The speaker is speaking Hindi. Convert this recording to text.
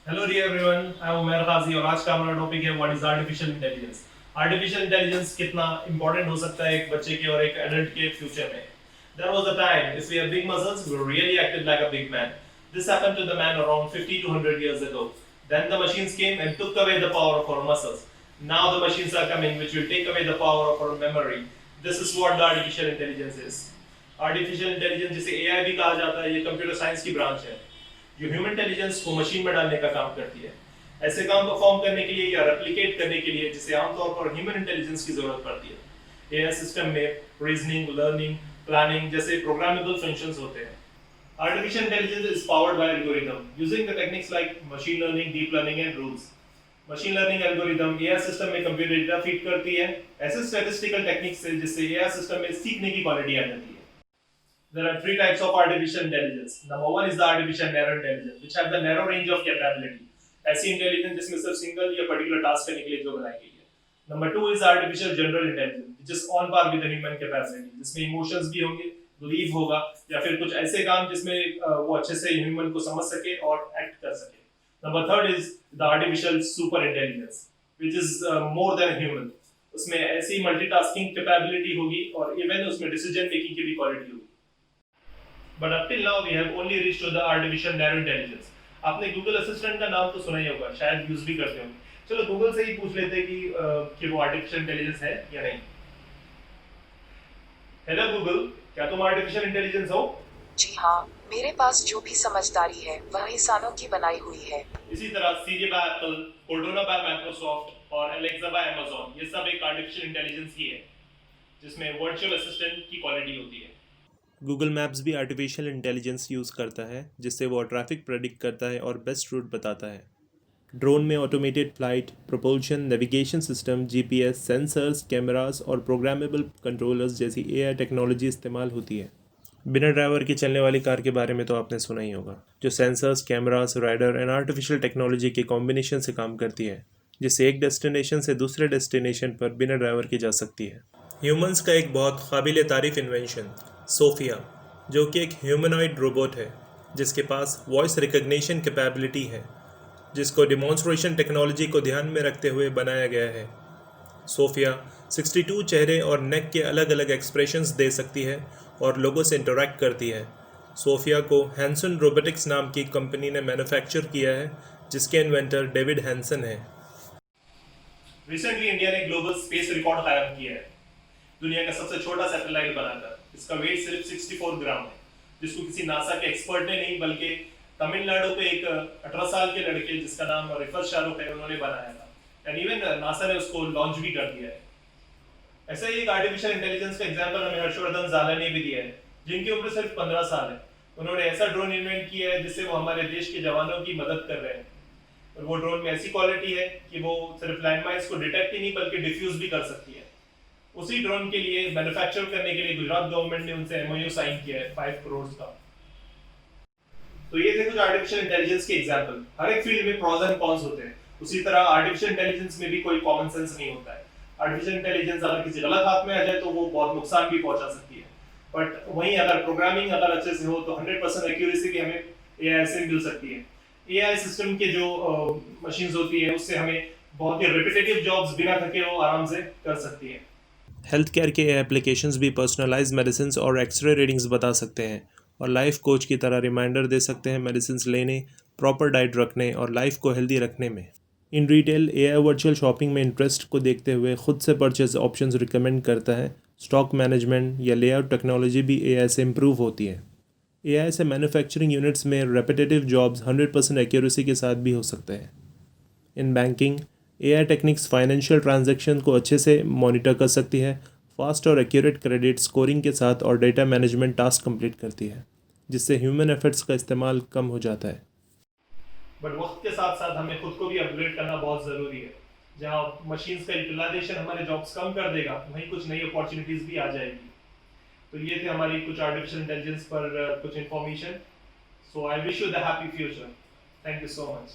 Hello dear everyone, I am Umar Ghazi और आज का हमारा टॉपिक है what is artificial intelligence. Artificial intelligence कितना इंपॉर्टेंट हो सकता है एक बच्चे के और एक एडल्ट के फ्यूचर में। There was a time if we have big muscles we really acted like a big man. This happened to the man around 50 to 100 years ago. Then the machines came and took away the power of our muscles. Now the machines are coming which will take away the power of our memory. This is what the artificial intelligence is. Artificial intelligence जिसे एआई भी कहा जाता है, ये कंप्यूटर साइंस की ब्रांच है जो ह्यूमन इंटेलिजेंस को मशीन में डालने का काम करती है। ऐसे काम परफॉर्म करने के लिए या रेप्लिकेट करने के लिए जिसे आमतौर पर ह्यूमन इंटेलिजेंस की जरूरत पड़ती है। एआई सिस्टम में रीजनिंग, लर्निंग, प्लानिंग जैसे प्रोग्रामेबल फंक्शंस होते हैं। Artificial intelligence is powered by algorithm using the techniques like machine learning, deep learning and rules. Machine learning algorithm AI system में कंप्यूटर डेटा फीड करती है ऐसे स्टैटिस्टिकल टेक्निक्स से जिससे एआई सिस्टम में सीखने की क्वालिटी आ जाती है। There are three types of artificial intelligence. Number one is the artificial narrow intelligence, which have the narrow range of capability. ऐसी इंटेलिजेंस जिसमें सिर्फ सिंगल या पर्टिकुलर टास्क करने के लिए जो बनाई गई है। Number two is artificial general intelligence, which is on par with the human capacity, जिसमें इमोशंस भी होंगे, बिलीव होगा या फिर कुछ ऐसे काम जिसमें वो अच्छे से ह्यूमन को समझ सके और एक्ट कर सके। Number third is the artificial super intelligence, which is more than human. उसमें ऐसी मल्टीटास्किंग कैपेबिलिटी होगी और इवन उसमें डिसीजन मेकिंग की भी क्वालिटी होगी। But up till now we have only reached to the artificial narrow intelligence. आपने गूगल असिस्टेंट का नाम तो सुना ही होगा, शायद यूज भी करते होंगे। चलो गूगल से ही पूछ लेते हैं कि वो आर्टिफिशियल इंटेलिजेंस है या नहीं। हेलो गूगल, क्या तुम आर्टिफिशियल इंटेलिजेंस हो? जी हाँ, मेरे पास जो भी समझदारी है वह इंसानों की बनाई हुई है। इसी तरह सीरी बाय एप्पल, कोर्टोना बाय माइक्रोसॉफ्ट और एलेक्सा बाय अमेज़न, ये सब एक आर्टिफिशियल इंटेलिजेंस ही है जिसमें वर्चुअल असिस्टेंट की क्वालिटी होती है। गूगल मैप्स भी आर्टिफिशियल इंटेलिजेंस यूज़ करता है जिससे वो ट्रैफिक प्रेडिक्ट करता है और बेस्ट रूट बताता है। ड्रोन में automated flight, propulsion, navigation system, GPS, sensors, cameras और प्रोग्रामेबल कंट्रोलर्स जैसी एआई टेक्नोलॉजी इस्तेमाल होती है। बिना ड्राइवर की चलने वाली कार के बारे में तो आपने सुना ही होगा, जो sensors, cameras, lidar and artificial technology के कॉम्बिनेशन से काम करती है, जिससे एक डेस्टिनेशन से दूसरे डेस्टिनेशन पर बिना ड्राइवर की जा सकती है। ह्यूमंस का एक बहुत काबिल तारीफ इन्वेंशन सोफिया, जो कि एक ह्यूमनॉइड रोबोट है जिसके पास वॉइस रिकग्निशन कैपेबिलिटी है, जिसको डिमॉन्स्ट्रेशन टेक्नोलॉजी को ध्यान में रखते हुए बनाया गया है। सोफिया 62 चेहरे और नेक के अलग अलग एक्सप्रेशंस दे सकती है और लोगों से इंटरैक्ट करती है। सोफिया को हैंसन रोबोटिक्स नाम की कंपनी ने मैन्युफैक्चर किया है, जिसके इन्वेंटर डेविड हैंसन है। रिसेंटली इंडिया ने ग्लोबल स्पेस रिकॉर्ड कायम किया है, दुनिया का सबसे छोटा सैटेलाइट बनाकर। इसका वेट सिर्फ 64 ग्राम है, जिसको किसी नासा के एक्सपर्ट ने नहीं बल्कि तमिलनाडु के एक 18 साल के लड़के जिसका नाम रिफत शाहरुख है उन्होंने बनाया था। एंड इवन नासा ने उसको लॉन्च भी कर दिया है। ऐसा ही एक आर्टिफिशियल इंटेलिजेंस का एग्जांपल हमें हर्षवर्धन ज़ाला ने भी दिया है, जिनकी उम्र सिर्फ 15 साल है। उन्होंने ऐसा ड्रोन इन्वेंट किया है जिससे वो हमारे देश के जवानों की मदद कर रहे हैं। और वो ड्रोन में ऐसी क्वालिटी है कि वो सिर्फ लैंडमाइंस को डिटेक्ट ही नहीं बल्कि डिफ्यूज भी कर सकती है। उसी ड्रोन के लिए मैन्युफैक्चर करने के लिए गुजरात गवर्नमेंट ने उनसे एमओयू साइन किया है 5 करोड़ का। तो ये थे कुछ आर्टिफिशियल इंटेलिजेंस के एग्जांपल। हर एक फील्ड में प्रॉस एंड कॉन्स होते हैं, उसी तरह आर्टिफिशियल इंटेलिजेंस में भी कोई कॉमन सेंस नहीं होता है। आर्टिफिशियल इंटेलिजेंस अगर किसी गलत हाथ में आ जाए तो वो बहुत नुकसान भी पहुंचा सकती है, बट वहीं अगर प्रोग्रामिंग अगर अच्छे से हो तो 100% एक्यूरेसी भी हमें एआई से मिल सकती है। एआई सिस्टम के जो मशीन्स होती है उससे हमें बहुत ही रिपीटेटिव जॉब्स बिना थके वो आराम से कर सकती है। हेल्थ केयर के एप्लीकेशंस भी पर्सनलाइज मेडिसिन और एक्सरे रीडिंग्स बता सकते हैं और लाइफ कोच की तरह रिमाइंडर दे सकते हैं मेडिसिन लेने, प्रॉपर डाइट रखने और लाइफ को हेल्दी रखने में। In retail AI virtual shopping में इंटरेस्ट को देखते हुए खुद से परचेज ऑप्शंस रिकमेंड करता है। स्टॉक मैनेजमेंट या लेआउट टेक्नोलॉजी भी एआई से इम्प्रूव होती है। एआई से मैन्युफैक्चरिंग यूनिट्स में रेपिटेटिव जॉब्स 100% एक्यूरेसी के साथ भी हो सकते हैं। In banking, AI techniques financial transaction को अच्छे से मॉनिटर कर सकती है, फास्ट और एक्यूरेट क्रेडिट स्कोरिंग के साथ और डेटा मैनेजमेंट टास्क कंप्लीट करती है, जिससे ह्यूमन एफर्ट्स का इस्तेमाल कम हो जाता है। बट वक्त के साथ साथ हमें खुद को भी अपग्रेड करना बहुत ज़रूरी है। जहाँ मशीन्स का यूटिलाइजेशन हमारे जॉब्स कम कर देगा, वहीं कुछ नई अपॉर्चुनिटीज़ भी आ जाएगी। तो ये थे हमारी कुछ आर्टिफिशियल इंटेलिजेंस पर कुछ information. So I wish you the happy future. Thank you so much.